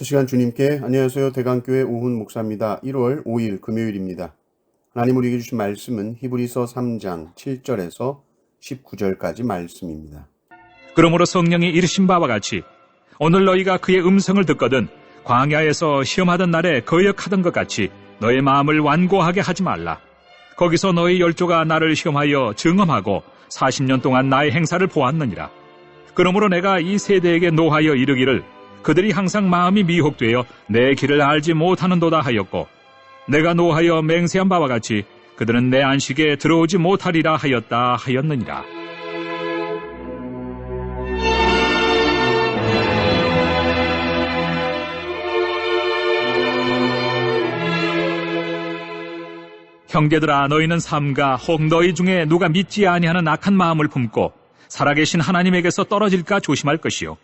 시간 주님께 안녕하세요. 대강교회 오훈 목사입니다. 1월 5일 금요일입니다. 하나님 우리에게 주신 말씀은 히브리서 3장 7절에서 19절까지 말씀입니다. 그러므로 성령이 이르신 바와 같이 오늘 너희가 그의 음성을 듣거든 광야에서 시험하던 날에 거역하던 것 같이 너의 마음을 완고하게 하지 말라. 거기서 너희 열조가 나를 시험하여 증언하고 40년 동안 나의 행사를 보았느니라. 그러므로 내가 이 세대에게 노하여 이르기를 그들이 항상 마음이 미혹되어 내 길을 알지 못하는도다 하였고, 내가 노하여 맹세한 바와 같이 그들은 내 안식에 들어오지 못하리라 하였다 하였느니라. 형제들아, 너희는 삼가 혹 너희 중에 누가 믿지 아니하는 악한 마음을 품고 살아계신 하나님에게서 떨어질까 조심할 것이요,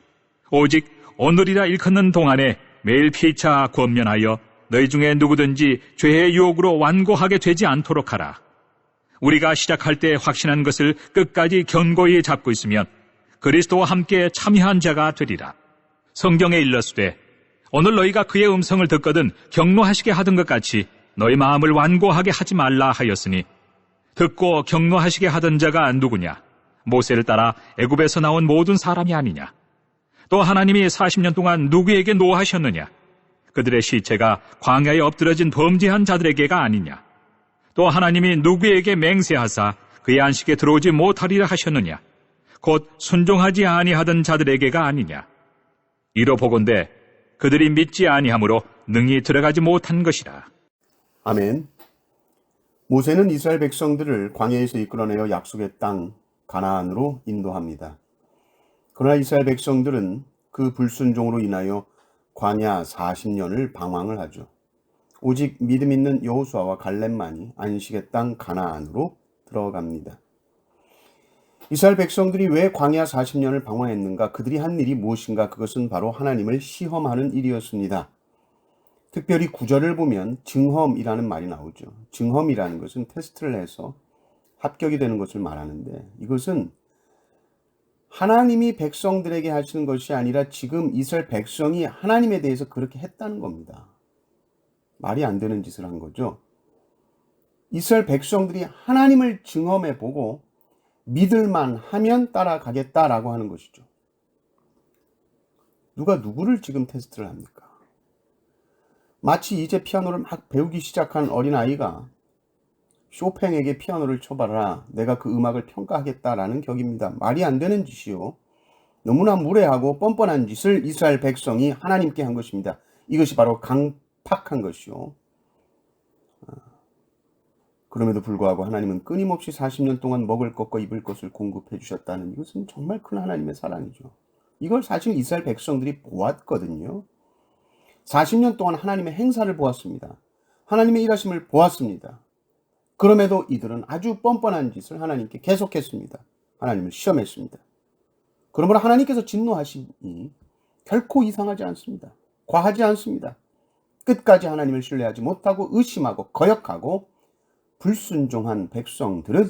오직 오늘이라 일컫는 동안에 매일 피차 권면하여 너희 중에 누구든지 죄의 유혹으로 완고하게 되지 않도록 하라. 우리가 시작할 때 확신한 것을 끝까지 견고히 잡고 있으면 그리스도와 함께 참여한 자가 되리라. 성경에 일렀으되 오늘 너희가 그의 음성을 듣거든 경노하시게 하던 것 같이 너희 마음을 완고하게 하지 말라 하였으니, 듣고 경노하시게 하던 자가 누구냐? 모세를 따라 애굽에서 나온 모든 사람이 아니냐? 또 하나님이 40년 동안 누구에게 노하셨느냐? 그들의 시체가 광야에 엎드러진 범죄한 자들에게가 아니냐? 또 하나님이 누구에게 맹세하사 그의 안식에 들어오지 못하리라 하셨느냐? 곧 순종하지 아니하던 자들에게가 아니냐? 이로 보건대 그들이 믿지 아니하므로 능히 들어가지 못한 것이라. 아멘. 모세는 이스라엘 백성들을 광야에서 이끌어내어 약속의 땅 가나안으로 인도합니다. 그러나 이스라엘 백성들은 그 불순종으로 인하여 광야 40년을 방황을 하죠. 오직 믿음 있는 여호수아와 갈렙만이 안식의 땅 가나안으로 들어갑니다. 이스라엘 백성들이 왜 광야 40년을 방황했는가? 그들이 한 일이 무엇인가? 그것은 바로 하나님을 시험하는 일이었습니다. 특별히 9절을 보면 증험이라는 말이 나오죠. 증험이라는 것은 테스트를 해서 합격이 되는 것을 말하는데, 이것은 하나님이 백성들에게 하시는 것이 아니라 지금 이스라엘 백성이 하나님에 대해서 그렇게 했다는 겁니다. 말이 안 되는 짓을 한 거죠. 이스라엘 백성들이 하나님을 증험해 보고 믿을만 하면 따라가겠다라고 하는 것이죠. 누가 누구를 지금 테스트를 합니까? 마치 이제 피아노를 막 배우기 시작한 어린아이가 쇼팽에게 피아노를 쳐봐라, 내가 그 음악을 평가하겠다라는 격입니다. 말이 안 되는 짓이요, 너무나 무례하고 뻔뻔한 짓을 이스라엘 백성이 하나님께 한 것입니다. 이것이 바로 강팍한 것이요. 그럼에도 불구하고 하나님은 끊임없이 40년 동안 먹을 것과 입을 것을 공급해 주셨다는, 이것은 정말 큰 하나님의 사랑이죠. 이걸 사실 이스라엘 백성들이 보았거든요. 40년 동안 하나님의 행사를 보았습니다. 하나님의 일하심을 보았습니다. 그럼에도 이들은 아주 뻔뻔한 짓을 하나님께 계속했습니다. 하나님을 시험했습니다. 그러므로 하나님께서 진노하시니 결코 이상하지 않습니다. 과하지 않습니다. 끝까지 하나님을 신뢰하지 못하고 의심하고 거역하고 불순종한 백성들은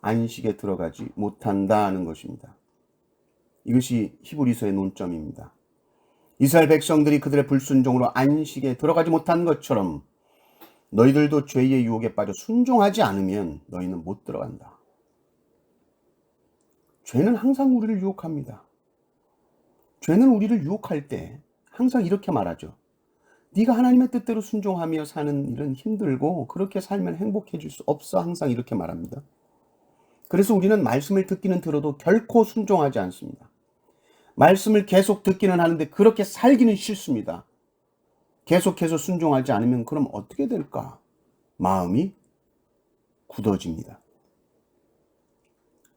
안식에 들어가지 못한다는 것입니다. 이것이 히브리서의 논점입니다. 이스라엘 백성들이 그들의 불순종으로 안식에 들어가지 못한 것처럼 너희들도 죄의 유혹에 빠져 순종하지 않으면 너희는 못 들어간다. 죄는 항상 우리를 유혹합니다. 죄는 우리를 유혹할 때 항상 이렇게 말하죠. 네가 하나님의 뜻대로 순종하며 사는 일은 힘들고 그렇게 살면 행복해질 수 없어. 항상 이렇게 말합니다. 그래서 우리는 말씀을 듣기는 들어도 결코 순종하지 않습니다. 말씀을 계속 듣기는 하는데 그렇게 살기는 싫습니다. 계속해서 순종하지 않으면 그럼 어떻게 될까? 마음이 굳어집니다.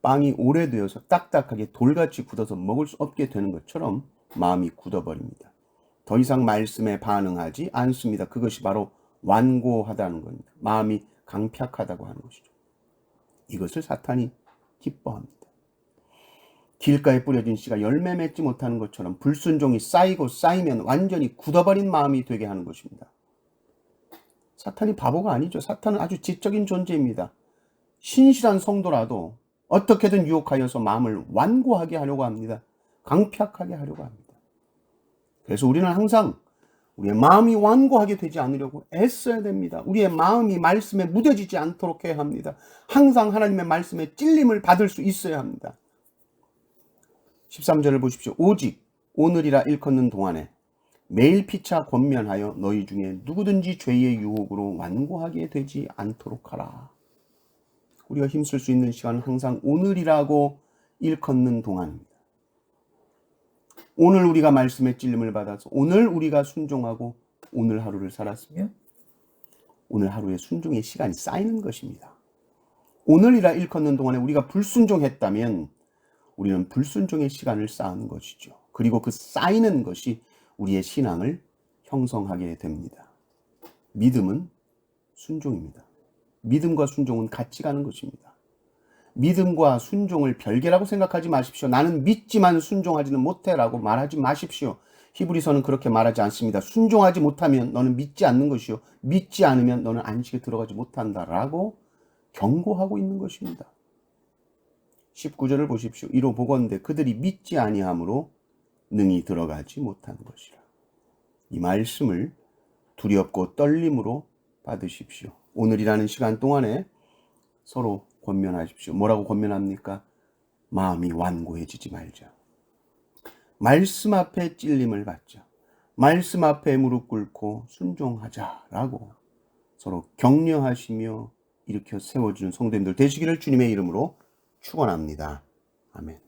빵이 오래되어서 딱딱하게 돌같이 굳어서 먹을 수 없게 되는 것처럼 마음이 굳어버립니다. 더 이상 말씀에 반응하지 않습니다. 그것이 바로 완고하다는 겁니다. 마음이 강팍하다고 하는 것이죠. 이것을 사탄이 기뻐합니다. 길가에 뿌려진 씨가 열매 맺지 못하는 것처럼 불순종이 쌓이고 쌓이면 완전히 굳어버린 마음이 되게 하는 것입니다. 사탄이 바보가 아니죠. 사탄은 아주 지적인 존재입니다. 신실한 성도라도 어떻게든 유혹하여서 마음을 완고하게 하려고 합니다. 강팍하게 하려고 합니다. 그래서 우리는 항상 우리의 마음이 완고하게 되지 않으려고 애써야 됩니다. 우리의 마음이 말씀에 무뎌지지 않도록 해야 합니다. 항상 하나님의 말씀에 찔림을 받을 수 있어야 합니다. 13절을 보십시오. 오직 오늘이라 일컫는 동안에 매일 피차 권면하여 너희 중에 누구든지 죄의 유혹으로 완고하게 되지 않도록 하라. 우리가 힘쓸 수 있는 시간은 항상 오늘이라고 일컫는 동안입니다. 오늘 우리가 말씀의 찔림을 받아서 오늘 우리가 순종하고 오늘 하루를 살았으면 오늘 하루의 순종의 시간이 쌓이는 것입니다. 오늘이라 일컫는 동안에 우리가 불순종했다면 우리는 불순종의 시간을 쌓는 것이죠. 그리고 그 쌓이는 것이 우리의 신앙을 형성하게 됩니다. 믿음은 순종입니다. 믿음과 순종은 같이 가는 것입니다. 믿음과 순종을 별개라고 생각하지 마십시오. 나는 믿지만 순종하지는 못해라고 말하지 마십시오. 히브리서는 그렇게 말하지 않습니다. 순종하지 못하면 너는 믿지 않는 것이요, 믿지 않으면 너는 안식에 들어가지 못한다라고 경고하고 있는 것입니다. 19절을 보십시오. 이로 보건대 그들이 믿지 아니함으로 능히 들어가지 못한 것이라. 이 말씀을 두렵고 떨림으로 받으십시오. 오늘이라는 시간 동안에 서로 권면하십시오. 뭐라고 권면합니까? 마음이 완고해지지 말자. 말씀 앞에 찔림을 받자. 말씀 앞에 무릎 꿇고 순종하자라고 서로 격려하시며 일으켜 세워주는 성도님들 되시기를 주님의 이름으로 축원합니다. 아멘.